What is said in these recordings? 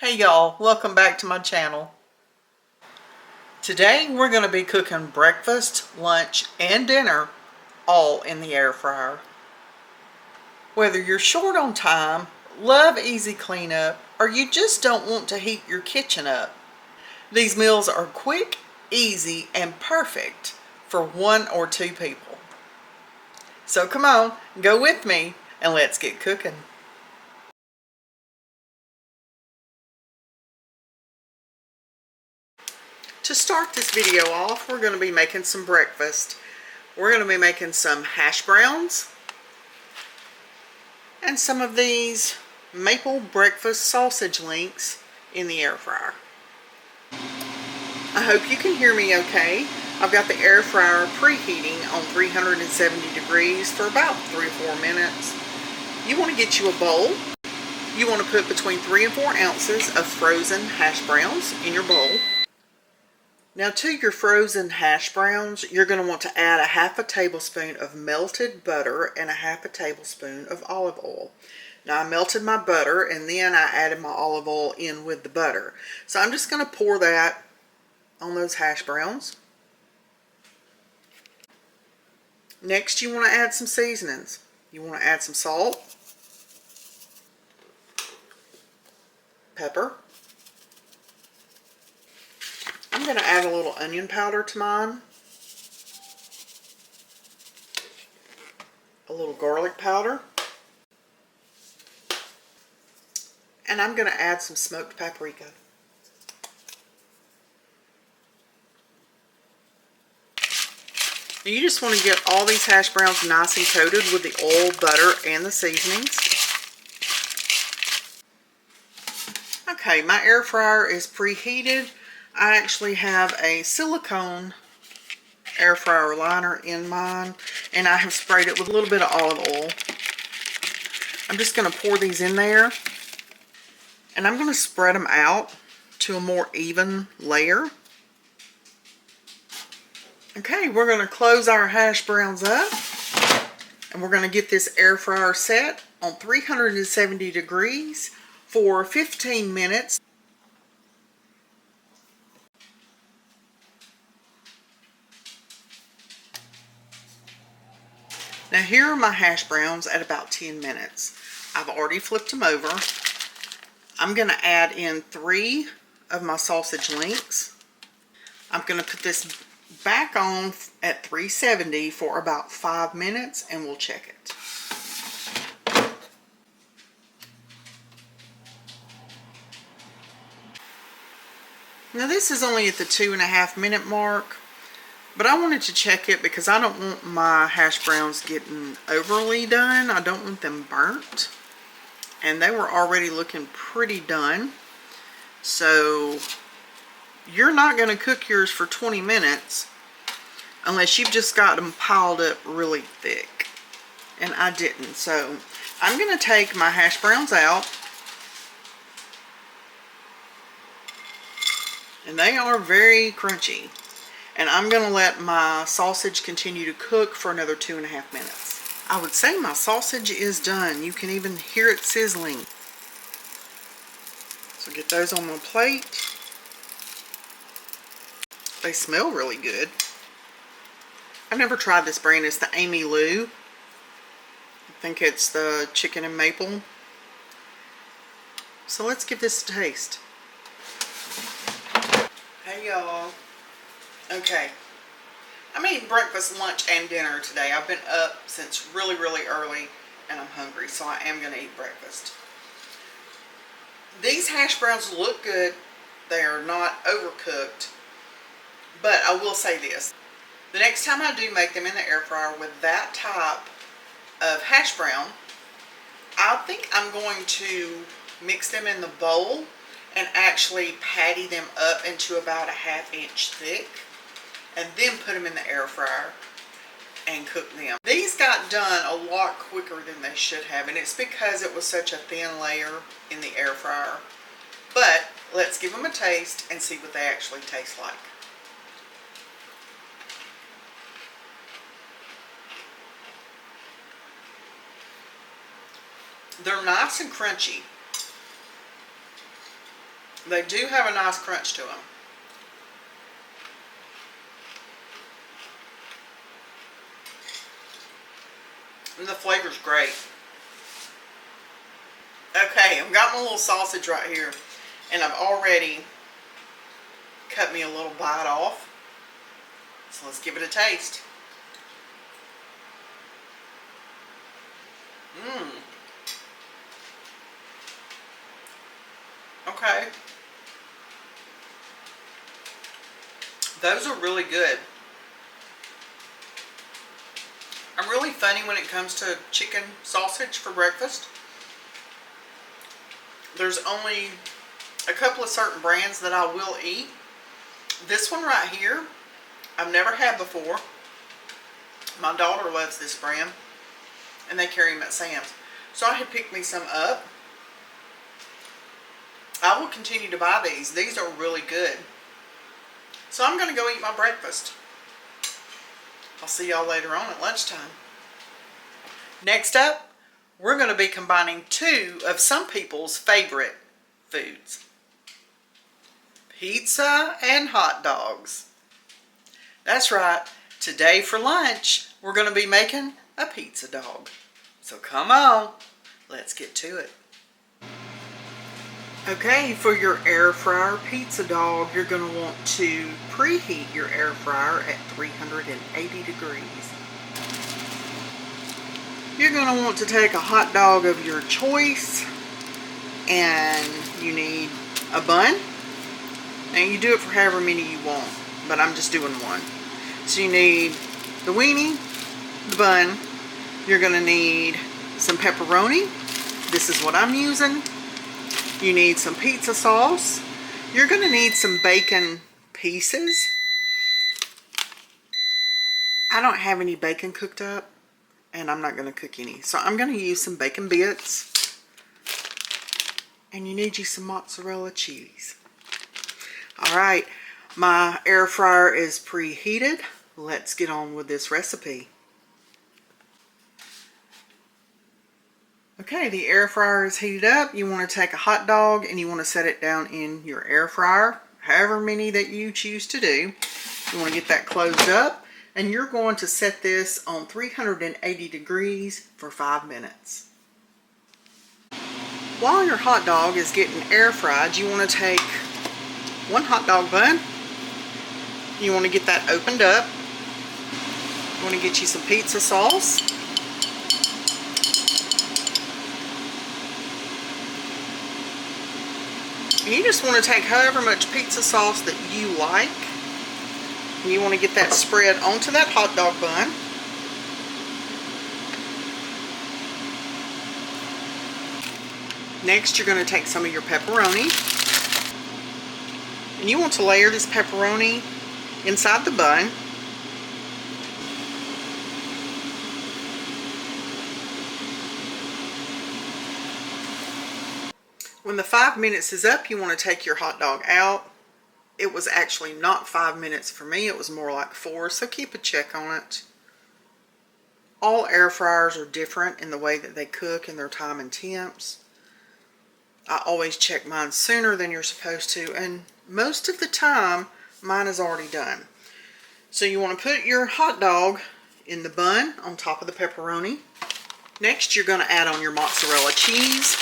Hey y'all, welcome back to my channel. Today we're going to be cooking breakfast, lunch, and dinner all in the air fryer. Whether you're short on time, love easy cleanup, or you just don't want to heat your kitchen up, these meals are quick, easy, and perfect for 1 or 2 people. So come on, go with me and let's get cooking. To start this video off, we're going to be making some breakfast. We're going to be making some hash browns and some of these maple breakfast sausage links in the air fryer. I hope you can hear me okay. I've got the air fryer preheating on 370 degrees for about 3 or 4 minutes. You want to get you a bowl. You want to put between 3 and 4 ounces of frozen hash browns in your bowl. Now to your frozen hash browns, you're going to want to add a half a tablespoon of melted butter and a half a tablespoon of olive oil. Now I melted my butter and then I added my olive oil in with the butter. So I'm just going to pour that on those hash browns. Next you want to add some seasonings. You want to add some salt, pepper. I'm going to add a little onion powder to mine, a little garlic powder, and I'm going to add some smoked paprika. You just want to get all these hash browns nice and coated with the oil, butter, and the seasonings. Okay, my air fryer is preheated. I actually have a silicone air fryer liner in mine, and I have sprayed it with a little bit of olive oil. I'm just going to pour these in there, and I'm going to spread them out to a more even layer. Okay, we're going to close our hash browns up, and we're going to get this air fryer set on 370 degrees for 15 minutes. Now here are my hash browns at about 10 minutes. I've already flipped them over. I'm going to add in 3 of my sausage links. I'm going to put this back on at 370 for about 5 minutes and we'll check it. Now this is only at the 2.5 minute mark. But I wanted to check it because I don't want my hash browns getting overly done. I don't want them burnt. And they were already looking pretty done. So you're not going to cook yours for 20 minutes unless you've just got them piled up really thick. And I didn't. So I'm going to take my hash browns out. And they are very crunchy. And I'm going to let my sausage continue to cook for another 2.5 minutes. I would say my sausage is done. You can even hear it sizzling. So get those on my plate. They smell really good. I've never tried this brand. It's the Amy Lou. I think it's the chicken and maple. So let's give this a taste. Hey y'all. Okay, I'm eating breakfast, lunch, and dinner today. I've been up since really, really early, and I'm hungry, so I am going to eat breakfast. These hash browns look good. They are not overcooked, but I will say this. The next time I do make them in the air fryer with that type of hash brown, I think I'm going to mix them in the bowl and actually patty them up into about a 1/2 inch thick. And then put them in the air fryer and cook them. These got done a lot quicker than they should have, and it's because it was such a thin layer in the air fryer. But let's give them a taste and see what they actually taste like. They're nice and crunchy. They do have a nice crunch to them. And the flavor's great. Okay, I've got my little sausage right here, and I've already cut me a little bite off. So let's give it a taste. Okay. Those are really good. I'm really funny when it comes to chicken sausage for breakfast. There's only a couple of certain brands that I will eat. This one right here, I've never had before. My daughter loves this brand, and they carry them at Sam's. So I had picked me some up. I will continue to buy these. These are really good. So I'm going to go eat my breakfast. I'll see y'all later on at lunchtime. Next up, we're going to be combining two of some people's favorite foods. Pizza and hot dogs. That's right. Today for lunch, we're going to be making a pizza dog. So come on, let's get to it. Okay, for your air fryer pizza dog, you're going to want to preheat your air fryer at 380 degrees. You're going to want to take a hot dog of your choice, and you need a bun. And you do it for however many you want, but I'm just doing one. So you need the weenie, the bun. You're going to need some pepperoni. This is what I'm using. You need some pizza sauce. You're going to need some bacon pieces. I don't have any bacon cooked up, and I'm not going to cook any. So I'm going to use some bacon bits. And you need you some mozzarella cheese. Alright, my air fryer is preheated. Let's get on with this recipe. Okay, the air fryer is heated up. You want to take a hot dog and you want to set it down in your air fryer, however many that you choose to do. You want to get that closed up, and you're going to set this on 380 degrees for 5 minutes. While your hot dog is getting air fried, you want to take one hot dog bun. You want to get that opened up. You want to get you some pizza sauce. And you just want to take however much pizza sauce that you like. And you want to get that spread onto that hot dog bun. Next, you're going to take some of your pepperoni. And you want to layer this pepperoni inside the bun. When the 5 minutes is up, you want to take your hot dog out. It was actually not 5 minutes for me, it was more like 4, so keep a check on it. All air fryers are different in the way that they cook and their time and temps. I always check mine sooner than you're supposed to, and most of the time mine is already done. So you want to put your hot dog in the bun on top of the pepperoni. Next, you're going to add on your mozzarella cheese.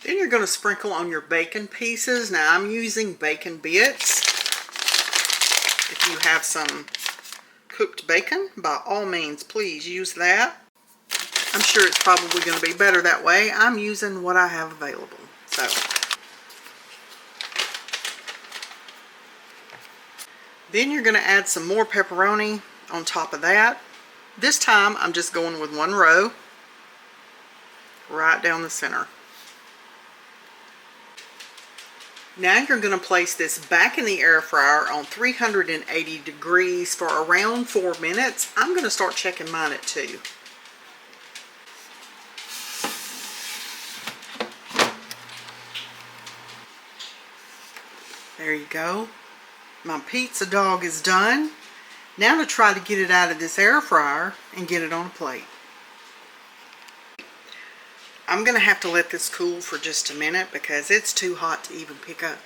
Then you're going to sprinkle on your bacon pieces. Now I'm using bacon bits. If you have some cooked bacon, by all means, please use that. I'm sure it's probably going to be better that way. I'm using what I have available. So, then you're going to add some more pepperoni on top of that. This time I'm just going with one row right down the center. Now you're going to place this back in the air fryer on 380 degrees for around 4 minutes. I'm going to start checking mine at 2. There you go. My pizza dog is done. Now to try to get it out of this air fryer and get it on a plate. I'm going to have to let this cool for just a minute because it's too hot to even pick up.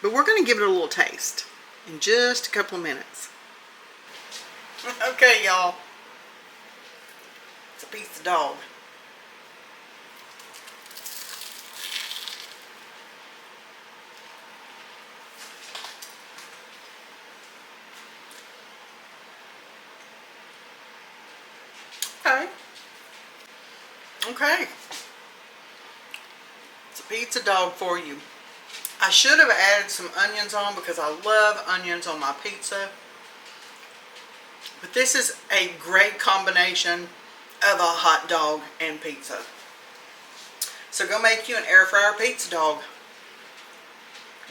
But we're going to give it a little taste in just a couple of minutes. Okay, y'all. It's a piece of dog. Okay. Okay. It's a pizza dog for you. I should have added some onions on because I love onions on my pizza. But this is a great combination of a hot dog and pizza. So go make you an air fryer pizza dog.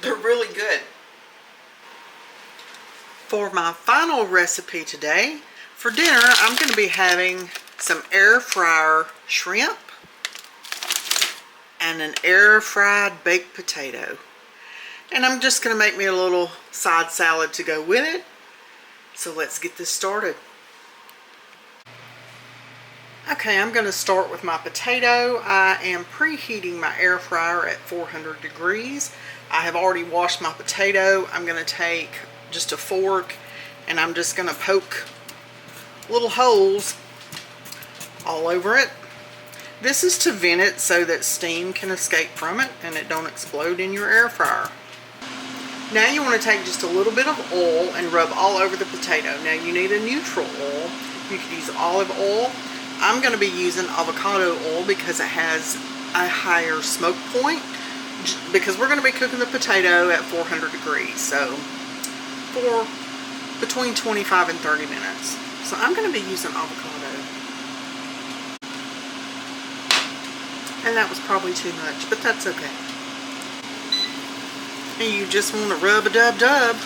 They're really good. For my final recipe today, for dinner, I'm going to be having some air fryer shrimp and an air fried baked potato. And I'm just going to make me a little side salad to go with it. So let's get this started. Okay, I'm going to start with my potato. I am preheating my air fryer at 400 degrees. I have already washed my potato. I'm going to take just a fork and I'm just going to poke little holes all over it. This is to vent it so that steam can escape from it and it don't explode in your air fryer. Now you want to take just a little bit of oil and rub all over the potato. Now you need a neutral oil. You could use olive oil. I'm going to be using avocado oil because it has a higher smoke point, because we're going to be cooking the potato at 400 degrees. So for between 25 and 30 minutes. So I'm going to be using avocado. And that was probably too much, but that's okay. And you just want to rub a dub-dub.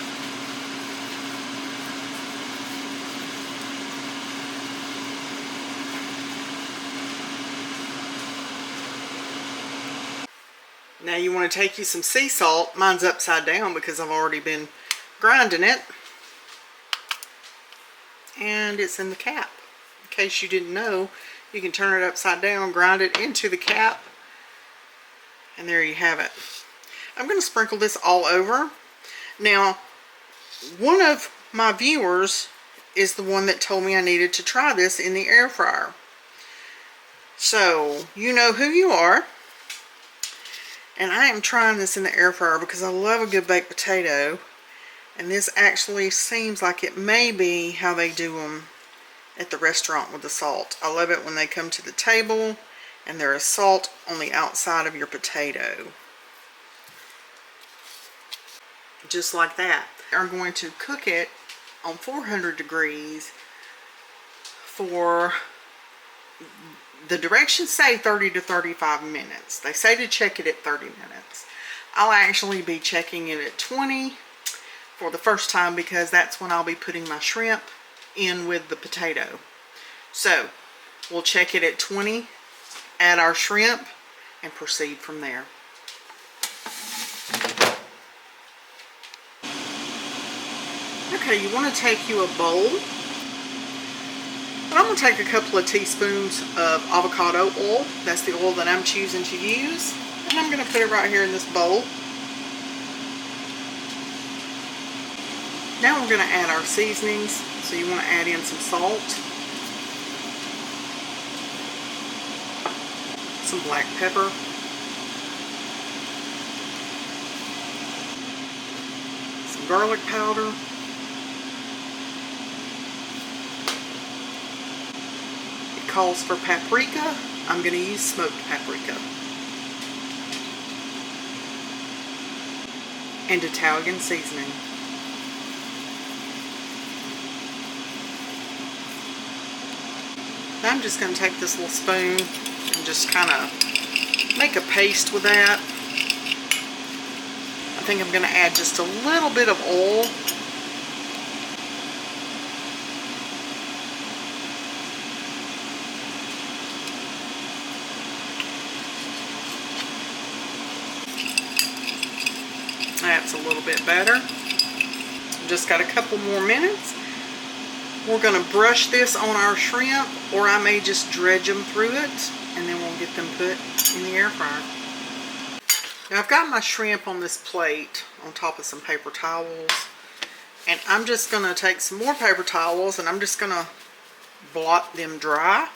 Now you want to take you some sea salt. Mine's upside down because I've already been grinding it. And it's in the cap. In case you didn't know, you can turn it upside down, grind it into the cap, and there you have it. I'm going to sprinkle this all over. Now, one of my viewers is the one that told me I needed to try this in the air fryer. So, you know who you are. And I am trying this in the air fryer because I love a good baked potato. And this actually seems like it may be how they do them at the restaurant with the salt. I love it when they come to the table and there is salt on the outside of your potato. Just like that. I'm going to cook it on 400 degrees for, the directions say 30 to 35 minutes. They say to check it at 30 minutes. I'll actually be checking it at 20 for the first time because that's when I'll be putting my shrimp in with the potato. So we'll check it at 20, add our shrimp, and proceed from there. Okay, you want to take you a bowl. And I'm going to take a couple of teaspoons of avocado oil. That's the oil that I'm choosing to use. And I'm going to put it right here in this bowl. Now we're going to add our seasonings. So you want to add in some salt, some black pepper, some garlic powder, it calls for paprika. I'm going to use smoked paprika, and Italian seasoning. Now I'm just going to take this little spoon and just kind of make a paste with that. I think I'm going to add just a little bit of oil. That's a little bit better. Just got a couple more minutes. We're going to brush this on our shrimp, or I may just dredge them through it, and then we'll get them put in the air fryer. Now I've got my shrimp on this plate on top of some paper towels, and I'm just going to take some more paper towels and I'm just going to blot them dry.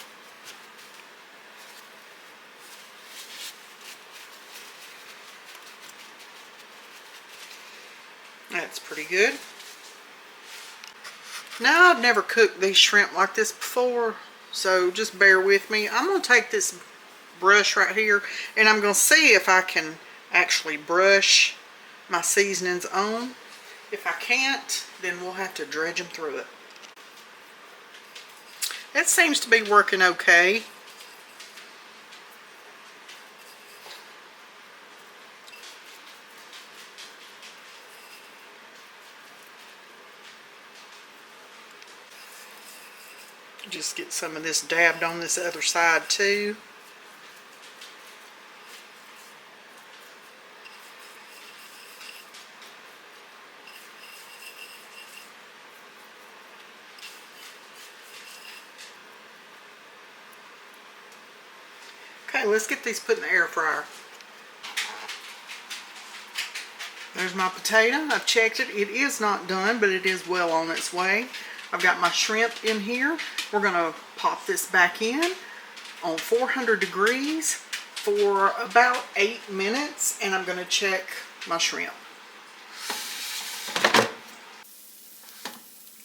That's pretty good. Now, I've never cooked these shrimp like this before, so just bear with me. I'm going to take this brush right here and I'm going to see if I can actually brush my seasonings on. If I can't, then we'll have to dredge them through it. That seems to be working okay. Just get some of this dabbed on this other side too. Okay, let's get these put in the air fryer. There's my potato. I've checked it. It is not done, but it is well on its way. I've got my shrimp in here. We're going to pop this back in on 400 degrees for about 8 minutes, and I'm going to check my shrimp.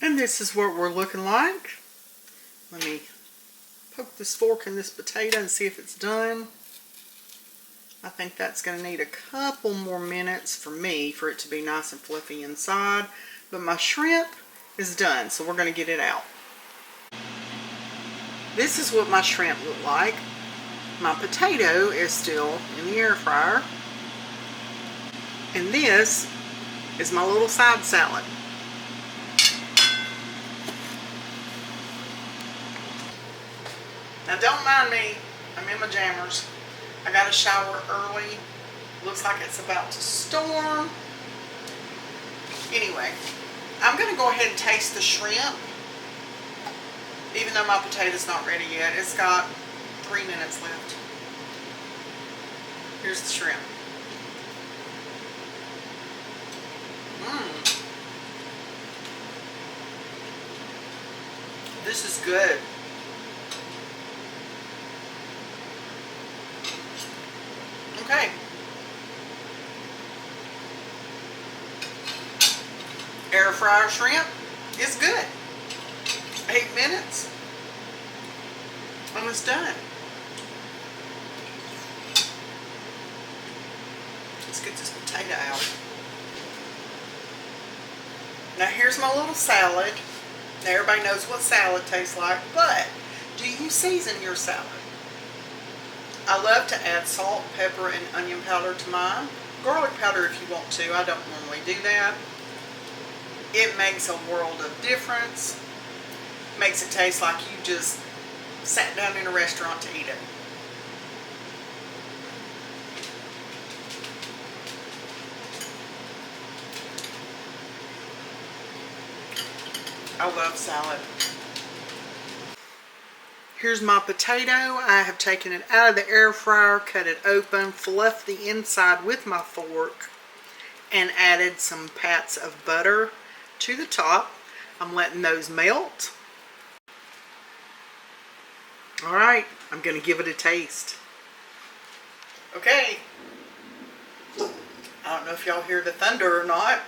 And this is what we're looking like. Let me poke this fork in this potato and see if it's done. I think that's going to need a couple more minutes for me for it to be nice and fluffy inside. But my shrimp is done, so we're going to get it out. This is what my shrimp look like. My potato is still in the air fryer. And this is my little side salad. Now don't mind me, I'm in my jammers. I got a shower early. Looks like it's about to storm. Anyway, I'm going to go ahead and taste the shrimp. Even though my potato's not ready yet, it's got 3 minutes left. Here's the shrimp. This is good. Okay. Air fryer shrimp is good. 8 minutes. And it's done. Let's get this potato out. Now here's my little salad. Now everybody knows what salad tastes like, but do you season your salad? I love to add salt, pepper, and onion powder to mine. Garlic powder if you want to. I don't normally do that. It makes a world of difference. Makes it taste like you just sat down in a restaurant to eat it. I love salad. Here's my potato. I have taken it out of the air fryer, cut it open, fluffed the inside with my fork, and added some pats of butter to the top. I'm letting those melt. Alright, I'm going to give it a taste. Okay. I don't know if y'all hear the thunder or not,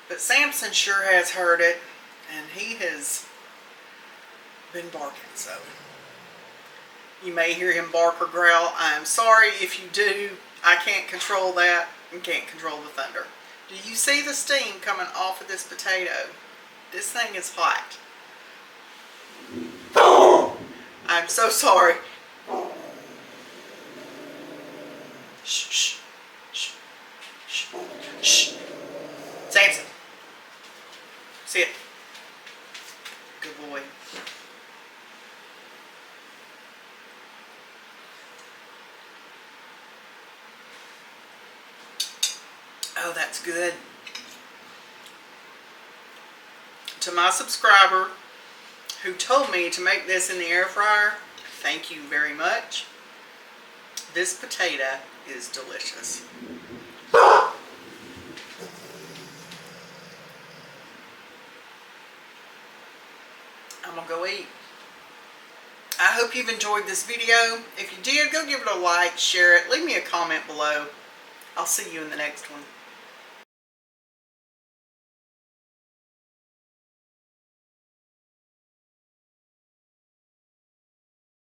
but Samson sure has heard it, and he has been barking, so you may hear him bark or growl. I am sorry if you do. I can't control that and can't control the thunder. Do you see the steam coming off of this potato? This thing is hot. I'm so sorry. Shh, shh, shh, shh, shh. Samson, sit. Good boy. Oh, that's good. to my subscriber who told me to make this in the air fryer, thank you very much. This potato is delicious. I'm gonna go eat. I hope you've enjoyed this video. If you did, go give it a like, share it, leave me a comment below. I'll see you in the next one.